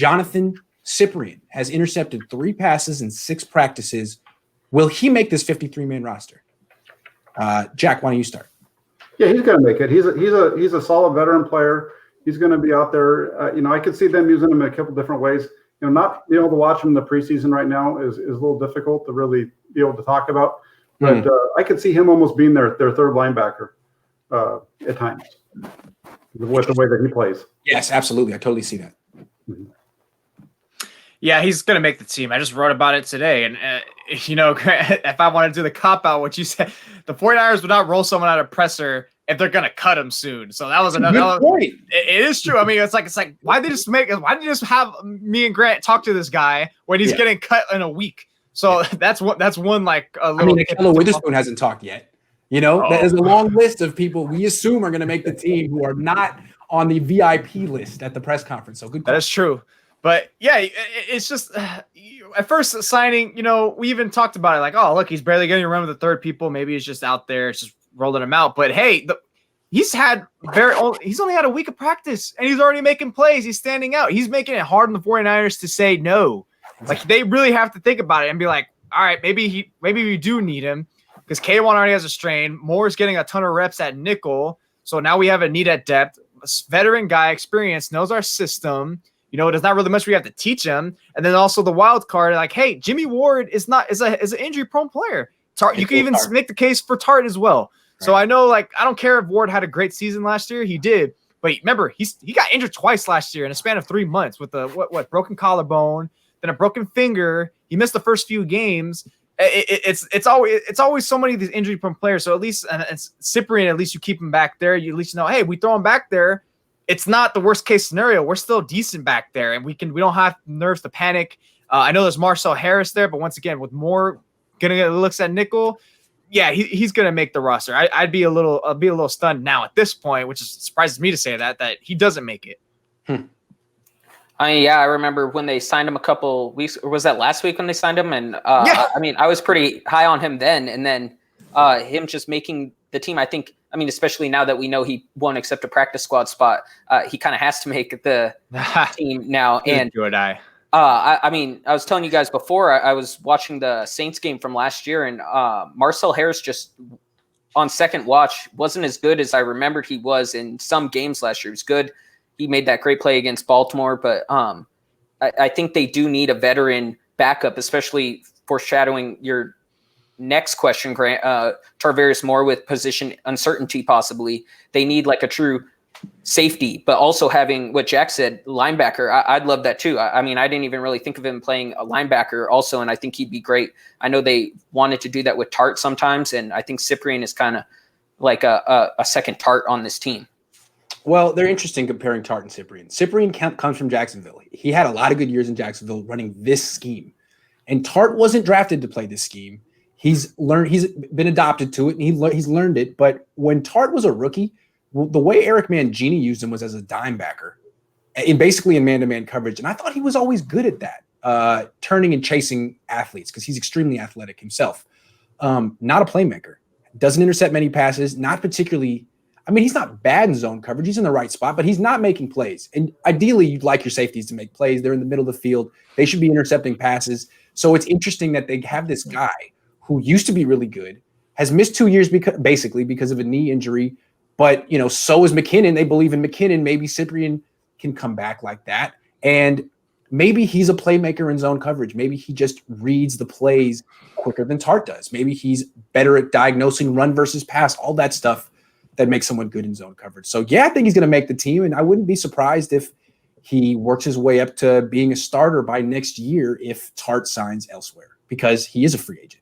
Jonathan Cyprien has intercepted 3 passes in 6 practices. Will he make this 53-man roster? Jack, why don't you start? Yeah, he's going to make it. He's a solid veteran player. He's going to be out there. I could see them using him in a couple different ways. Not being able to watch him in the preseason right now is a little difficult to really be able to talk about. But I could see him almost being their third linebacker at times with the way that he plays. Yes, absolutely. I totally see that. Mm-hmm. Yeah, he's going to make the team. I just wrote about it today. And, if I wanted to do the cop-out, what you said, the 49ers would not roll someone out of presser if they're going to cut him soon. So that was another point. It is true. I mean, it's like, why did you just have me and Grant talk to this guy when he's getting cut in a week? So that's one like a little. Ahkello Witherspoon hasn't talked yet. That is a long list of people we assume are going to make the team who are not on the VIP list at the press conference. So good. That is true. But yeah, it's just at first signing, we even talked about it like, oh, look, he's barely getting around with the third people. Maybe he's just out there, it's just rolling him out. But hey, he's only had a week of practice and he's already making plays. He's standing out. He's making it hard on the 49ers to say no. Like they really have to think about it and be like, all right, maybe we do need him because K1 already has a strain. Moore's getting a ton of reps at nickel. So now we have a need at depth. A veteran guy, experienced, knows our system. There's not really much we have to teach him. And then also the wild card, like, hey, Jimmy Ward is an injury prone player. You can even make the case for Tart as well. Right. So I know, I don't care if Ward had a great season last year. He did. But remember, he got injured twice last year in a span of 3 months with a broken collarbone, then a broken finger. He missed the first few games. It's always so many of these injury prone players. So at least and Cyprien, at least you keep him back there. You at least know, hey, we throw him back there. It's not the worst case scenario. We're still decent back there, and we don't have nerves to panic. I know there's Marcel Harris there, but once again, with Moore getting looks at nickel, yeah, he's gonna make the roster. I'd be a little stunned now at this point, which surprises me to say that he doesn't make it. I remember when they signed him a couple weeks, or was that last week when they signed him? And I was pretty high on him then, and then him just making the team. Especially now that we know he won't accept a practice squad spot, he kind of has to make the team now. And you and I was telling you guys before, I was watching the Saints game from last year, and Marcel Harris just on second watch wasn't as good as I remembered he was in some games last year. He was good. He made that great play against Baltimore, but I think they do need a veteran backup, especially foreshadowing your next question, Grant. Tarvarius Moore with position uncertainty, possibly. They need like a true safety, but also having what Jack said, linebacker. I'd love that too. I didn't even really think of him playing a linebacker also, and I think he'd be great. I know they wanted to do that with Tart sometimes, and I think Cyprien is kind of like a second Tart on this team. Well, they're interesting comparing Tart and Cyprien. Cyprien comes from Jacksonville. He had a lot of good years in Jacksonville running this scheme. And Tart wasn't drafted to play this scheme. He's been adopted to it, and he's learned it. But when Tart was a rookie, the way Eric Mangini used him was as a dime backer, basically in man-to-man coverage. And I thought he was always good at that, turning and chasing athletes because he's extremely athletic himself. Not a playmaker. Doesn't intercept many passes, not particularly – he's not bad in zone coverage. He's in the right spot, but he's not making plays. And ideally, you'd like your safeties to make plays. They're in the middle of the field. They should be intercepting passes. So it's interesting that they have this guy who used to be really good, has missed 2 years because of a knee injury. But, so is McKinnon. They believe in McKinnon. Maybe Cyprien can come back like that. And maybe he's a playmaker in zone coverage. Maybe he just reads the plays quicker than Tart does. Maybe he's better at diagnosing run versus pass, all that stuff that makes someone good in zone coverage. So, yeah, I think he's going to make the team, and I wouldn't be surprised if he works his way up to being a starter by next year if Tart signs elsewhere because he is a free agent.